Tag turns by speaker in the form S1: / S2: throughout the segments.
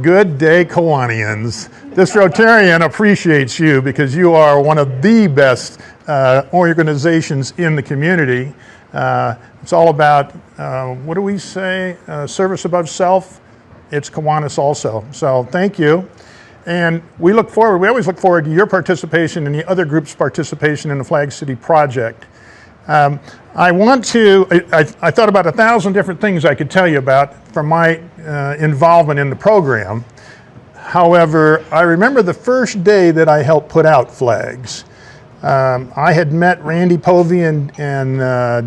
S1: Good day, Kiwanians. This Rotarian appreciates you because you are one of the best organizations in the community. It's all about, what do we say, service above self. It's Kiwanis also. So thank you. And we always look forward to your participation and the other group's participation in the Flag City project. I thought about 1,000 different things I could tell you about from my involvement in the program. However, I remember the first day that I helped put out flags. I had met Randy Povey and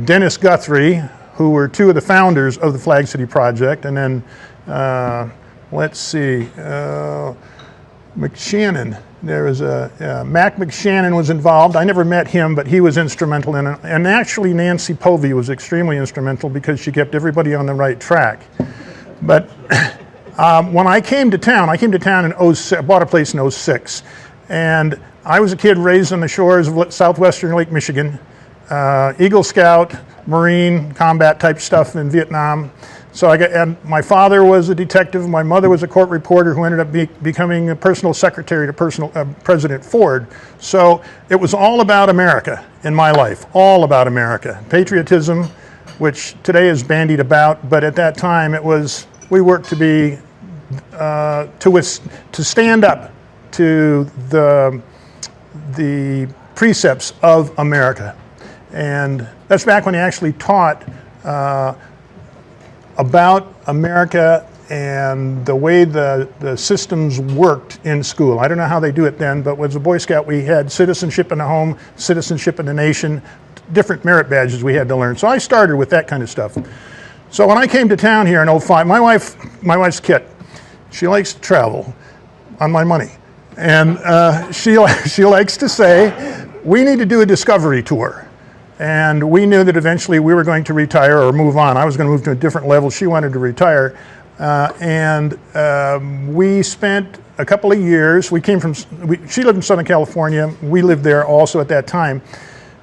S1: Dennis Guthrie, who were two of the founders of the Flag City project, and then McShannon. There was Mac McShannon was involved. I never met him, but he was instrumental in it. And actually Nancy Povey was extremely instrumental because she kept everybody on the right track. But when I came to town in 06, bought a place in 06. And I was a kid raised on the shores of southwestern Lake Michigan, Eagle Scout, Marine, combat type stuff in Vietnam. So and my father was a detective, my mother was a court reporter who ended up becoming a personal secretary to President Ford. So it was all about America in my life, all about America. Patriotism, which today is bandied about, but at that time we worked to stand up to the precepts of America. And that's back when he actually taught about America and the way the systems worked in school. I don't know how they do it then, but as a Boy Scout we had citizenship in the home, citizenship in the nation, different merit badges we had to learn. So I started with that kind of stuff. So when I came to town here in 05, my wife's Kit. She likes to travel on my money. And she likes to say, we need to do a discovery tour. And we knew that eventually we were going to retire or move on. I was going to move to a different level. She wanted to retire. We spent a couple of years. She lived in Southern California. We lived there also at that time.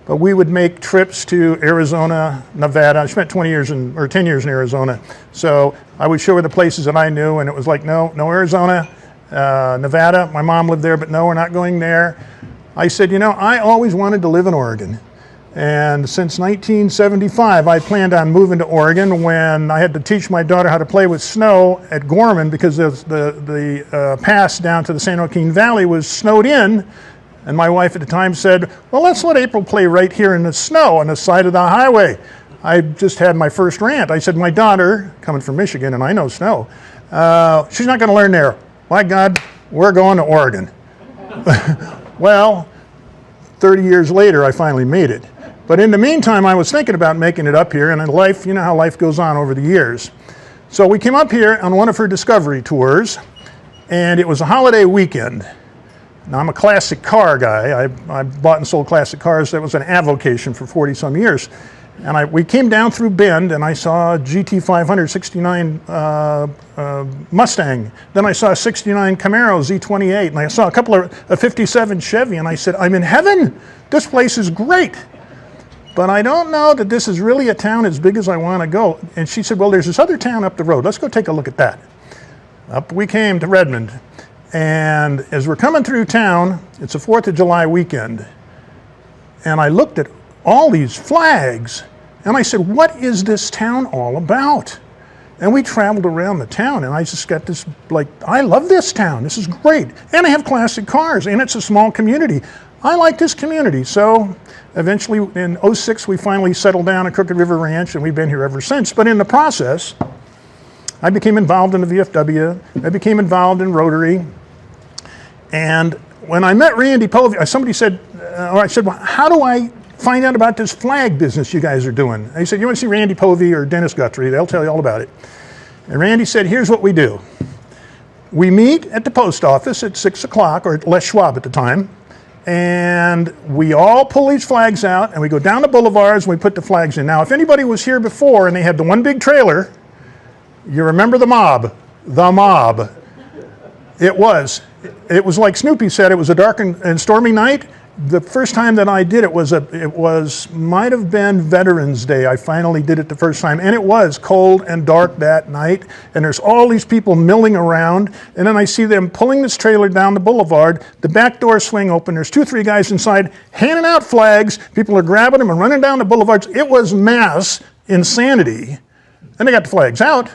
S1: But we would make trips to Arizona, Nevada. I spent 10 years in Arizona. So I would show her the places that I knew, and it was like, no Arizona, Nevada. My mom lived there, but no, we're not going there. I said, I always wanted to live in Oregon. And since 1975, I planned on moving to Oregon when I had to teach my daughter how to play with snow at Gorman because the pass down to the San Joaquin Valley was snowed in. And my wife at the time said, well, let's let April play right here in the snow on the side of the highway. I just had my first rant. I said, my daughter, coming from Michigan, and I know snow, she's not going to learn there. My God, we're going to Oregon. Well, 30 years later, I finally made it. But in the meantime, I was thinking about making it up here, and in life, you know how life goes on over the years. So we came up here on one of her discovery tours, and it was a holiday weekend. Now, I'm a classic car guy. I bought and sold classic cars. That was an avocation for 40-some years. And we came down through Bend, and I saw a GT500 69 Mustang. Then I saw a 69 Camaro Z28, and I saw a couple of a 57 Chevy, and I said, I'm in heaven. This place is great. But I don't know that this is really a town as big as I want to go. And she said, well, there's this other town up the road. Let's go take a look at that. Up we came to Redmond. And as we're coming through town, it's a 4th of July weekend. And I looked at all these flags. And I said, what is this town all about? And we traveled around the town. And I just got this, I love this town. This is great. And I have classic cars. And it's a small community. I like this community. So eventually in 06, we finally settled down at Crooked River Ranch, and we've been here ever since. But in the process, I became involved in the VFW. I became involved in Rotary. And when I met Randy Povey, somebody said, I said, well, how do I find out about this flag business you guys are doing? And he said, you want to see Randy Povey or Dennis Guthrie? They'll tell you all about it. And Randy said, here's what we do. We meet at the post office at 6 o'clock, or at Les Schwab at the time. And we all pull these flags out, and we go down the boulevards, and we put the flags in. Now, if anybody was here before and they had the one big trailer, you remember the mob. The mob. It was like Snoopy said, it was a dark and stormy night, the first time that I did it might have been Veterans Day. I finally did it the first time, and it was cold and dark that night, and there's all these people milling around, and then I see them pulling this trailer down the boulevard, the back doors swing open, there's 2-3 guys inside handing out flags, people are grabbing them and running down the boulevards. It was mass insanity, and they got the flags out,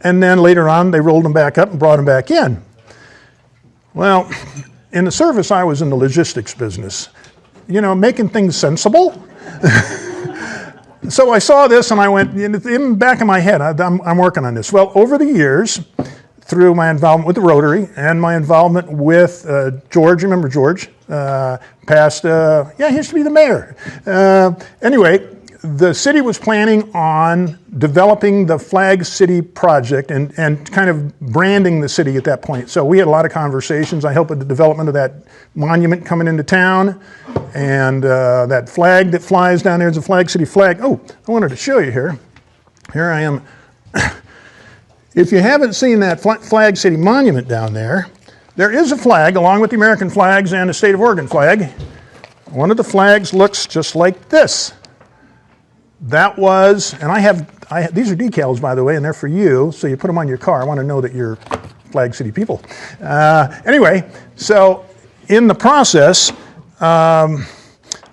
S1: and then later on they rolled them back up and brought them back in. Well, in the service, I was in the logistics business, you know, making things sensible. So I saw this and I went, in the back of my head, I'm working on this. Well, over the years, through my involvement with the Rotary and my involvement with George, remember George? He used to be the mayor. Anyway, the city was planning on developing the Flag City project and kind of branding the city at that point. So we had a lot of conversations. I helped with the development of that monument coming into town, and that flag that flies down there is a Flag City flag. Oh, I wanted to show you here. Here I am. If you haven't seen that Flag City monument down there, there is a flag along with the American flags and the state of Oregon flag. One of the flags looks just like this. That was, and these are decals, by the way, and they're for you, so you put them on your car. I want to know that you're Flag City people. Anyway, so in the process, a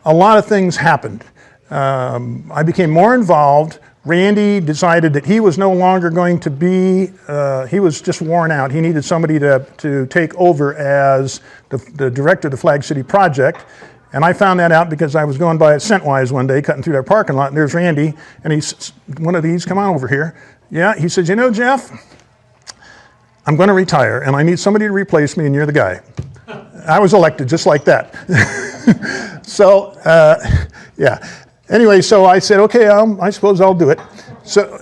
S1: lot of things happened. I became more involved. Randy decided that he was no longer going to be, he was just worn out. He needed somebody to take over as the director of the Flag City project. And I found that out because I was going by at Centwise one day, cutting through their parking lot, and there's Randy, and he's, one of these, come on over here. Yeah, he says, you know, Jeff, I'm going to retire, and I need somebody to replace me, and you're the guy. I was elected just like that. So, yeah. Anyway, so I said, okay, I suppose I'll do it. So,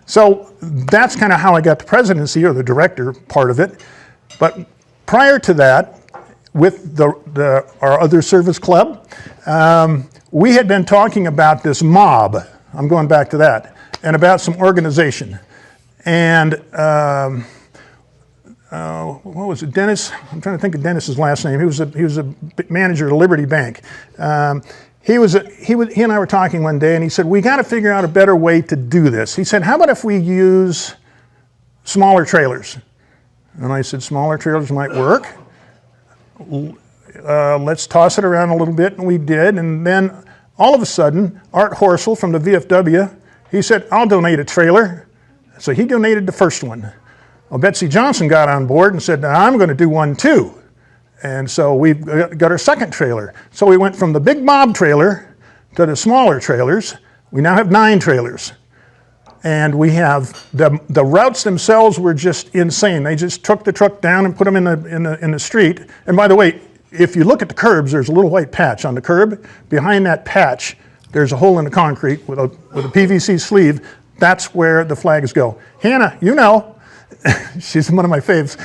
S1: so that's kind of how I got the presidency, or the director part of it. But prior to that, with our other service club, we had been talking about this mob. I'm going back to that, and about some organization. And what was it, Dennis? I'm trying to think of Dennis's last name. He was a manager at Liberty Bank. He and I were talking one day, and he said, we got to figure out a better way to do this. He said, how about if we use smaller trailers? And I said, smaller trailers might work. Let's toss it around a little bit, and we did. And then all of a sudden, Art Horsel from the VFW, he said, I'll donate a trailer. So he donated the first one. Well, Betsy Johnson got on board and said, I'm going to do one too. And so we got our second trailer. So we went from the big mob trailer to the smaller trailers. We now have 9 trailers. And we have, the routes themselves were just insane. They just took the truck down and put them in the street. And by the way, if you look at the curbs, there's a little white patch on the curb. Behind that patch, there's a hole in the concrete with a PVC sleeve. That's where the flags go. Hannah, you know, she's one of my faves.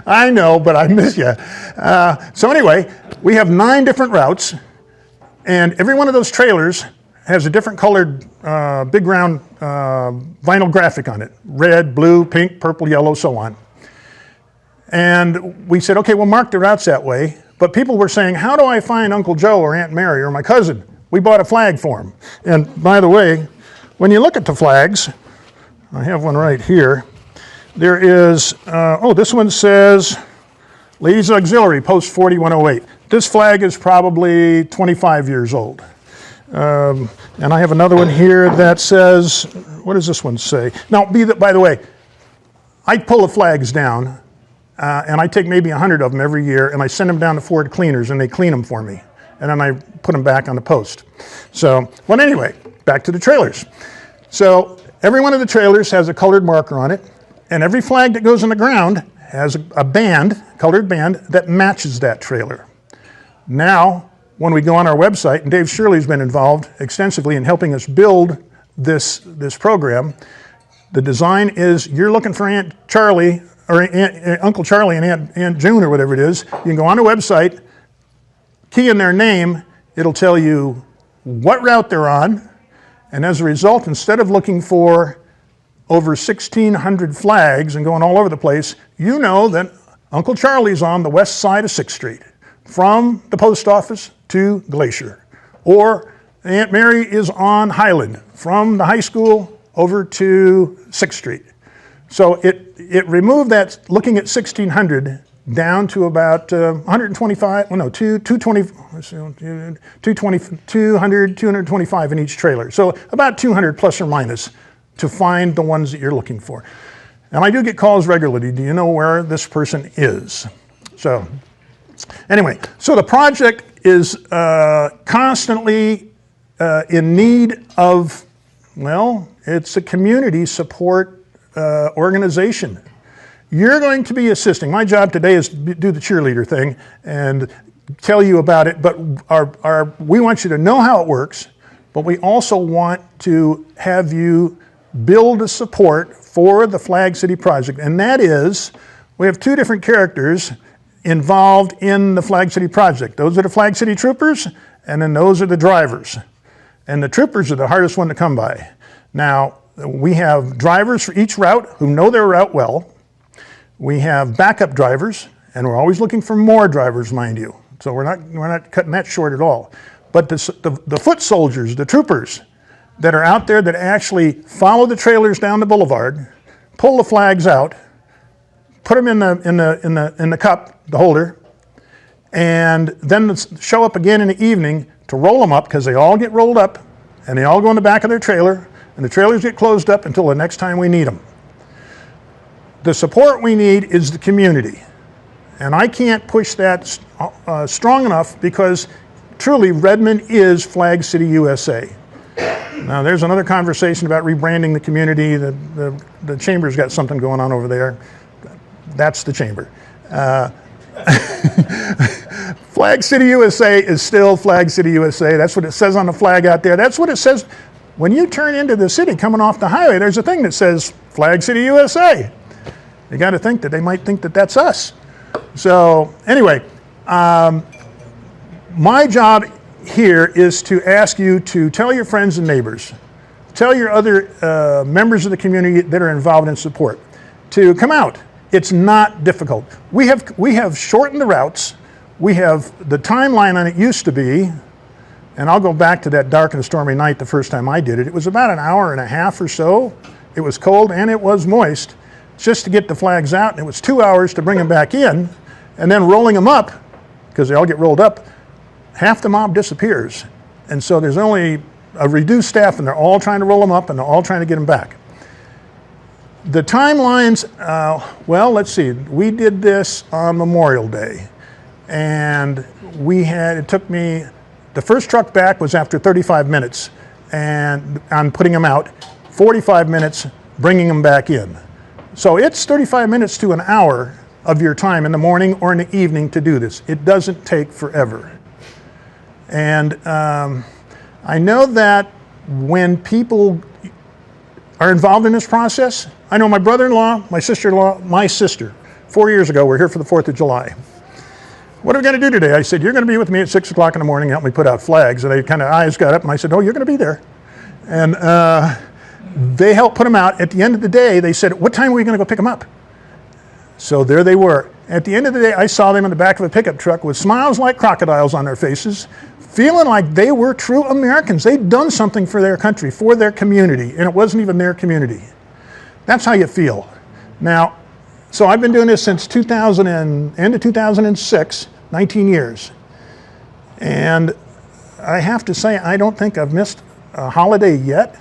S1: I know, but I miss you. So anyway, we have 9 different routes, and every one of those trailers has a different colored big round vinyl graphic on it. Red, blue, pink, purple, yellow, so on. And we said, okay, we'll mark the routes that way. But people were saying, how do I find Uncle Joe or Aunt Mary or my cousin? We bought a flag for them. And by the way, when you look at the flags, I have one right here. There is, this one says, Ladies Auxiliary, Post 4108. This flag is probably 25 years old. And I have another one here that says, what does this one say? Now, by the way, I pull the flags down, and I take maybe 100 of them every year, and I send them down to Ford Cleaners, and they clean them for me. And then I put them back on the post. So, well, anyway, back to the trailers. So every one of the trailers has a colored marker on it, and every flag that goes on the ground has a band, colored band, that matches that trailer. Now, when we go on our website, and Dave Shirley's been involved extensively in helping us build this program, the design is, you're looking for Aunt Charlie, or Uncle Charlie and Aunt June, or whatever it is. You can go on the website, key in their name, it'll tell you what route they're on, and as a result, instead of looking for over 1,600 flags and going all over the place, you know that Uncle Charlie's on the west side of 6th Street. from the post office to Glacier. Or Aunt Mary is on Highland, from the high school over to 6th Street. So it removed that, looking at 1,600, down to about 125, well no, 200, 225 in each trailer. So about 200 plus or minus to find the ones that you're looking for. And I do get calls regularly, do you know where this person is? So anyway, so the project is constantly in need of, well, it's a community support organization. You're going to be assisting. My job today is to do the cheerleader thing and tell you about it, but we want you to know how it works, but we also want to have you build a support for the Flag City project, and that is, we have two different characters involved in the Flag City project. Those are the Flag City troopers, and then those are the drivers. And the troopers are the hardest one to come by. Now, we have drivers for each route who know their route well. We have backup drivers, and we're always looking for more drivers, mind you. So we're not cutting that short at all. But the foot soldiers, the troopers that are out there that actually follow the trailers down the boulevard, pull the flags out, put them in the cup, the holder, and then show up again in the evening to roll them up, because they all get rolled up and they all go in the back of their trailer, and the trailers get closed up until the next time we need them. The support we need is the community. And I can't push that strong enough, because truly Redmond is Flag City, USA. Now there's another conversation about rebranding the community. The chamber's got something going on over there. That's the chamber. Flag City, USA is still Flag City, USA. That's what it says on the flag out there. That's what it says. When you turn into the city coming off the highway, there's a thing that says Flag City, USA. You got to think that they might think that that's us. So anyway, my job here is to ask you to tell your friends and neighbors, tell your other members of the community that are involved in support to come out. It's not difficult. We have shortened the routes. We have the timeline on it used to be, and I'll go back to that dark and stormy night the first time I did it. It was about an hour and a half or so. It was cold and it was moist, just to get the flags out. And it was 2 hours to bring them back in, and then rolling them up, because they all get rolled up, half the mob disappears. And so there's only a reduced staff, and they're all trying to roll them up, and they're all trying to get them back. The timelines, well, let's see. We did this on Memorial Day, and it took me, the first truck back was after 35 minutes, and on putting them out, 45 minutes bringing them back in. So it's 35 minutes to an hour of your time in the morning or in the evening to do this. It doesn't take forever. And I know that when people are involved in this process, I know my brother-in-law, my sister-in-law, my sister, 4 years ago, we're here for the 4th of July. What are we going to do today? I said, you're going to be with me at 6 o'clock in the morning and help me put out flags. And they kind of eyes got up, and I said, oh, you're going to be there. And they helped put them out. At the end of the day, they said, what time are we going to go pick them up? So there they were. At the end of the day, I saw them in the back of a pickup truck with smiles like crocodiles on their faces, feeling like they were true Americans. They'd done something for their country, for their community, and it wasn't even their community. That's how you feel. Now, so I've been doing this since end of 2006, 19 years. And I have to say, I don't think I've missed a holiday yet.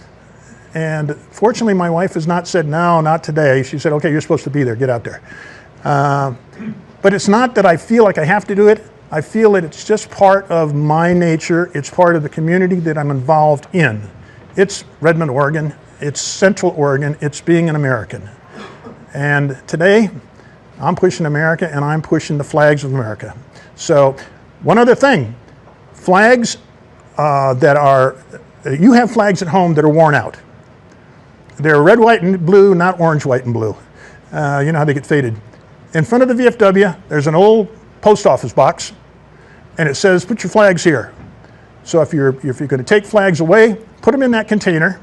S1: And fortunately, my wife has not said, no, not today. She said, okay, you're supposed to be there, get out there. But it's not that I feel like I have to do it. I feel that it's just part of my nature. It's part of the community that I'm involved in. It's Redmond, Oregon. It's Central Oregon. It's being an American. And today, I'm pushing America, and I'm pushing the flags of America. So one other thing, flags you have flags at home that are worn out. They're red, white, and blue, not orange, white, and blue. You know how they get faded. In front of the VFW, there's an old post office box, and it says, put your flags here. So if you're going to take flags away, put them in that container,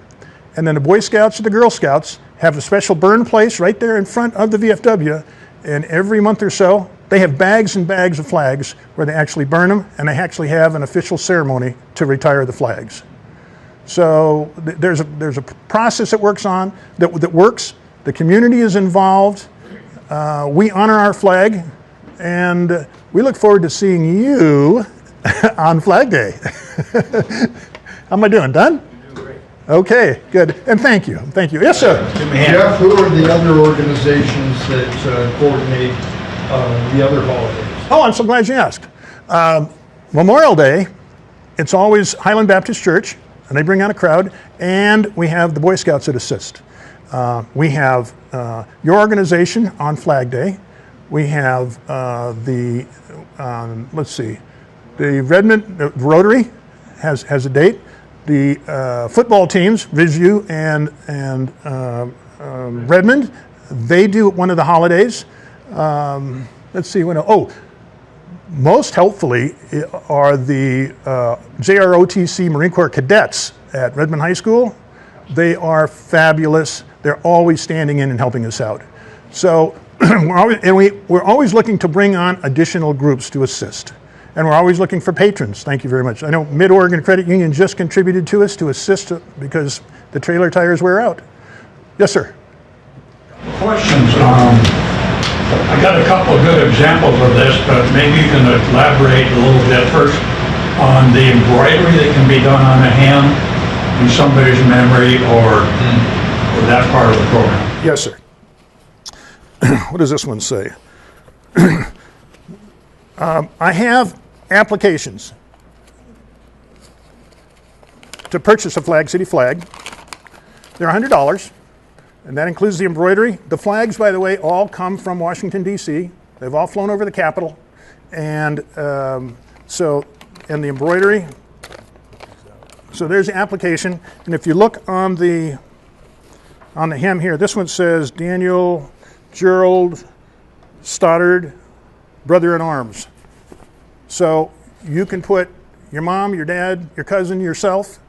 S1: and then the Boy Scouts or the Girl Scouts have a special burn place right there in front of the VFW, and every month or so, They have bags and bags of flags where they actually burn them, and they actually have an official ceremony to retire the flags. So there's a process that works. The community is involved. We honor our flag, and we look forward to seeing you on Flag Day. How am I doing? Done?
S2: You're doing great.
S1: Okay, good. And thank you. Thank you. Yes, sir.
S3: Jeff, who are the other organizations that coordinate the other holidays?
S1: Oh, I'm so glad you asked. Memorial Day, it's always Highland Baptist Church, and they bring out a crowd, and we have the Boy Scouts that assist. We have your organization on Flag Day. We have the Redmond Rotary has a date. The football teams, Visu and Redmond, they do one of the holidays. Most helpfully are the JROTC Marine Corps cadets at Redmond High School. They are fabulous. They're always standing in and helping us out. So we're always looking to bring on additional groups to assist. And we're always looking for patrons. Thank you very much. I know Mid-Oregon Credit Union just contributed to us to assist because the trailer tires wear out. Yes, sir.
S4: Questions. I got a couple of good examples of this, but maybe you can elaborate a little bit first on the embroidery that can be done on a hem in somebody's memory or that part of the program.
S1: Yes, sir. What does this one say? I have applications to purchase a Flag City flag. They're $100, and that includes the embroidery. The flags, by the way, all come from Washington, D.C. They've all flown over the Capitol. And and the embroidery. So there's the application. And if you look on the hem here, this one says Daniel Gerald Stoddard, Brother in Arms. So you can put your mom, your dad, your cousin, yourself,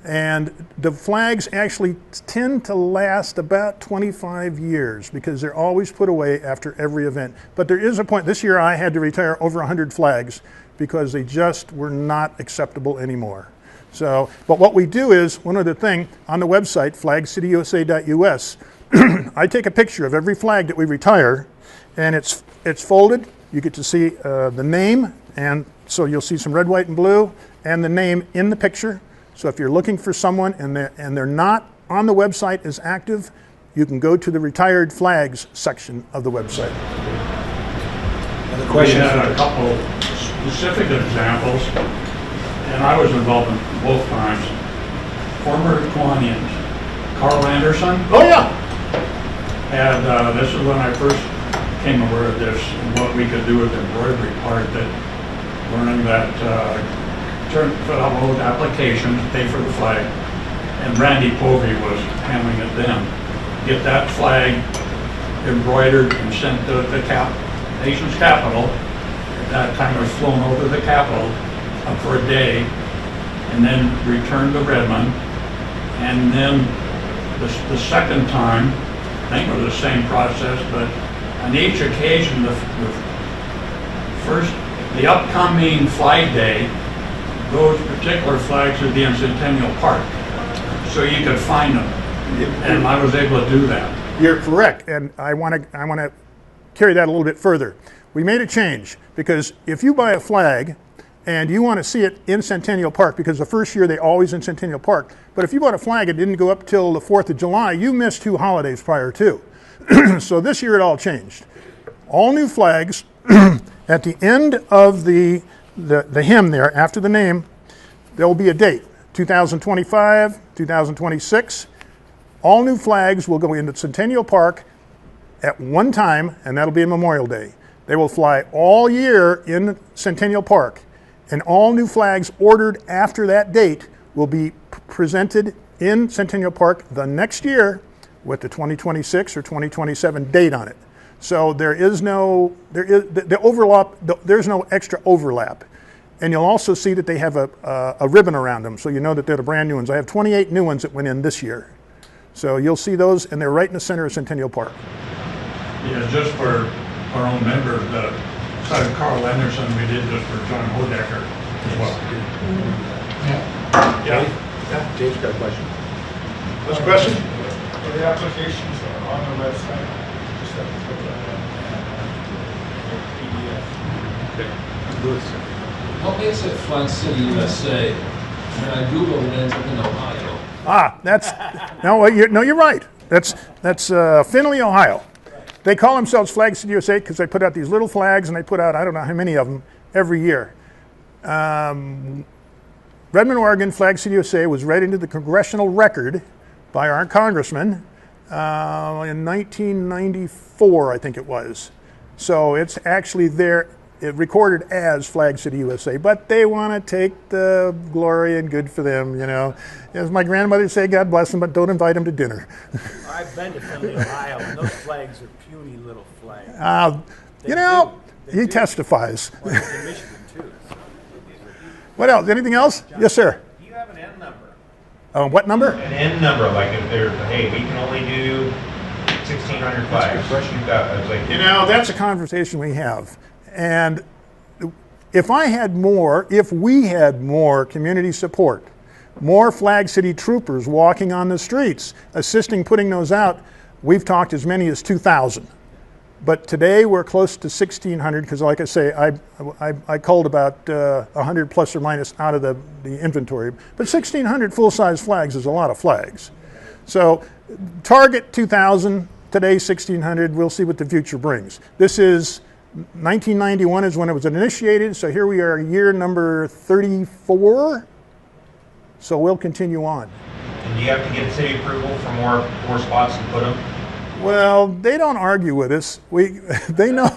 S1: and the flags actually tend to last about 25 years because they're always put away after every event. But there is a point. This year I had to retire over 100 flags because they just were not acceptable anymore. So, but what we do is, one other thing, on the website, flagcityusa.us, I take a picture of every flag that we retire, and it's folded. You get to see the name, and so you'll see some red, white, and blue, and the name in the picture. So if you're looking for someone and they're not on the website as active, you can go to the retired flags section of the website.
S4: We had a couple specific examples, and I was involved in both times. Former Kiwanians, Carl Anderson.
S1: Oh yeah.
S4: And this is when I first became aware of this and what we could do with the embroidery part, that learning that fill out load applications, pay for the flag, and Randy Povey was handling it then. Get that flag embroidered and sent to the nation's capital. At that time it was flown over the Capitol for a day, and then returned to Redmond. And then the second time, I think it was the same process, but on each occasion, the upcoming Flag Day, those particular flags would be in Centennial Park, so you could find them, and I was able to do that.
S1: You're correct, and I want to carry that a little bit further. We made a change because if you buy a flag and you want to see it in Centennial Park, because the first year they always in Centennial Park, but if you bought a flag and didn't go up till the 4th of July, you missed 2 holidays prior to. So this year it all changed. All new flags at the end of the hymn there, after the name, there will be a date, 2025, 2026. All new flags will go into Centennial Park at one time, and that'll be a Memorial Day. They will fly all year in Centennial Park, and all new flags ordered after that date will be presented in Centennial Park the next year with the 2026 or 2027 date on it. So there's no extra overlap. And you'll also see that they have a ribbon around them, so you know that they're the brand new ones. I have 28 new ones that went in this year. So you'll see those, and they're right in the center of Centennial Park.
S4: Yeah, just for our own members. Besides Carl Anderson, we did this for John Hodecker as well.
S2: Yeah, James got a question.
S1: What's the question?
S5: The applications are on the website. Just have to put that in PDF.
S6: What makes it Flag City, USA? When I Googled it, it ends up in Ohio.
S1: That's no, you're right. That's Findlay, Ohio. They call themselves Flag City USA because they put out these little flags, and they put out I don't know how many of them every year. Redmond, Oregon, Flag City USA was read into the congressional record by our congressman in 1994, I think it was. So it's actually there. It recorded as Flag City USA, but they want to take the glory, and good for them, you know. As my grandmother would say, God bless them, but don't invite them to dinner.
S7: I've been to Findlay, Ohio, and those flags are puny little flags.
S1: He testifies.
S7: Well, in Michigan, too. So.
S1: What else? Anything else? Yes, sir.
S7: Do you have an N number?
S1: What number?
S8: An N number, like if they're, hey, we can only do 1,600 flags. I was like,
S1: You know, that's a conversation we have. And if we had more community support, more Flag City troopers walking on the streets, assisting putting those out, we've talked as many as 2,000. But today we're close to 1,600 because, like I say, I culled about 100 plus or minus out of the inventory. But 1,600 full-size flags is a lot of flags. So target 2,000, today 1,600. We'll see what the future brings. This is 1991 is when it was initiated, so here we are, year number 34. So we'll continue on.
S8: and do you have to get city approval for more spots to put them?
S1: Well, they don't argue with us. They know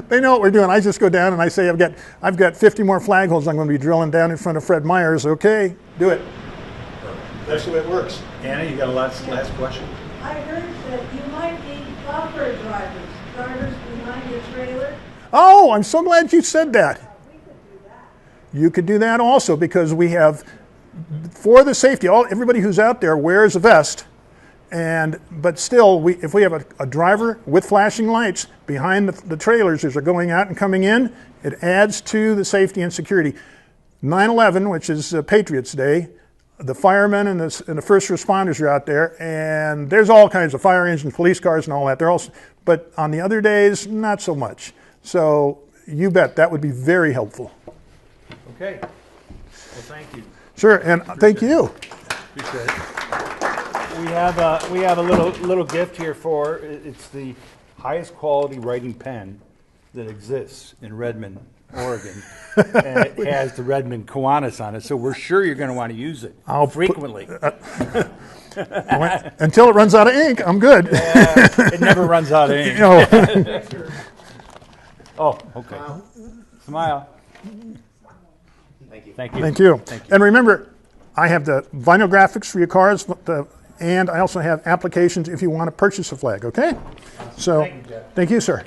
S1: they know what we're doing. I just go down and I say, I've got 50 more flag holes I'm going to be drilling down in front of Fred Meyer's. Okay, do it. That's the way it works.
S2: Anna, you got a last question?
S9: I heard that you might need buffer drivers behind your trailer.
S1: Oh, I'm so glad you said that.
S9: We could do that.
S1: You could do that also because we have, for the safety, everybody who's out there wears a vest. But still, if we have a driver with flashing lights behind the trailers as they're going out and coming in, it adds to the safety and security. 9/11, which is Patriots Day, the firemen and the first responders are out there, and there's all kinds of fire engines, police cars, and all that. But on the other days, not so much. So you bet that would be very helpful.
S2: Okay. Well, thank you.
S1: Sure, and thank you.
S2: Appreciate it. We have a little gift here for it's the highest quality writing pen that exists in Redmond, Oregon, and it has the Redmond Kiwanis on it. So we're sure you're going to want to use it frequently.
S1: Until it runs out of ink, I'm good.
S2: Yeah, it never runs out of ink. Oh, okay. Smile. Thank you. Thank you.
S1: Thank you. And remember, I have the vinyl graphics for your cars, and I also have applications if you want to purchase a flag, okay? So, thank you, sir.